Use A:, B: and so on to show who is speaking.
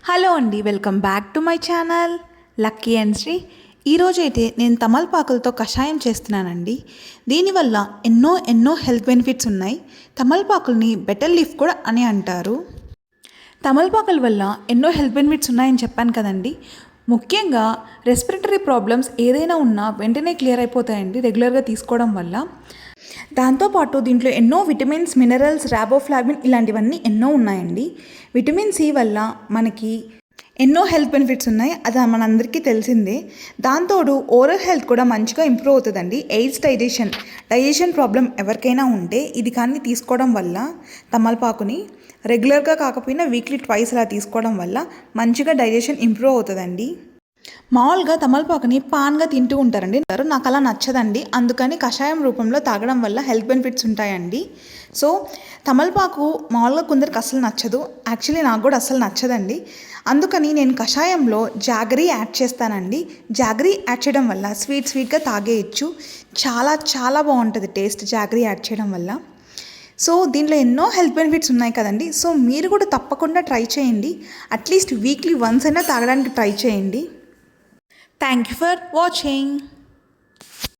A: Hello అండి, welcome back to my channel Lucky and Sri. ఈరోజైతే నేను తమలపాకులతో కషాయం చేస్తున్నానండి. దీనివల్ల ఎన్నో హెల్త్ బెనిఫిట్స్ ఉన్నాయి. తమలపాకుల్ని బెటర్ లీఫ్ కూడా అని అంటారు. తమలపాకుల వల్ల ఎన్నో హెల్త్ బెనిఫిట్స్ ఉన్నాయని చెప్పాను కదండి. ముఖ్యంగా రెస్పిరేటరీ ప్రాబ్లమ్స్ ఏదైనా ఉన్నా వెంటనే క్లియర్ అయిపోతాయండి రెగ్యులర్గా తీసుకోవడం వల్ల. దాంతోపాటు దీంట్లో ఎన్నో విటమిన్స్, మినరల్స్, రాబోఫ్లావిన్ ఇలాంటివన్నీ ఎన్నో ఉన్నాయండి. విటమిన్ సి వల్ల మనకి ఎన్నో హెల్త్ బెనిఫిట్స్ ఉన్నాయి, అది మనందరికీ తెలిసిందే. దాంతోడు ఓరల్ హెల్త్ కూడా మంచిగా ఇంప్రూవ్ అవుతుందండి. ఎయిడ్స్ డైజెషన్ ప్రాబ్లం ఎవరికైనా ఉంటే ఇది కానీ తీసుకోవడం వల్ల, తమలపాకుని రెగ్యులర్గా కాకపోయినా వీక్లీ ట్వైస్ అలా తీసుకోవడం వల్ల మంచిగా డైజెషన్ ఇంప్రూవ్ అవుతుందండి. మామూలుగా తమలపాకుని పాన్గా తింటూ ఉంటారండి. నాకు అలా నచ్చదండి. అందుకని కషాయం రూపంలో తాగడం వల్ల హెల్త్ బెనిఫిట్స్ ఉంటాయండి. సో తమలపాకు మామూలుగా కొందరికి అస్సలు నచ్చదు. యాక్చువల్లీ నాకు కూడా అస్సలు నచ్చదండి. అందుకని నేను కషాయంలో జాగరీ యాడ్ చేస్తానండి. జాగరీ యాడ్ చేయడం వల్ల స్వీట్గా తాగేయచ్చు. చాలా బాగుంటుంది టేస్ట్ జాగరీ యాడ్ చేయడం వల్ల. సో దీంట్లో ఎన్నో హెల్త్ బెనిఫిట్స్ ఉన్నాయి కదండి. సో మీరు కూడా తప్పకుండా ట్రై చేయండి. అట్లీస్ట్ వీక్లీ వన్స్ అయినా తాగడానికి ట్రై చేయండి. Thank you for watching.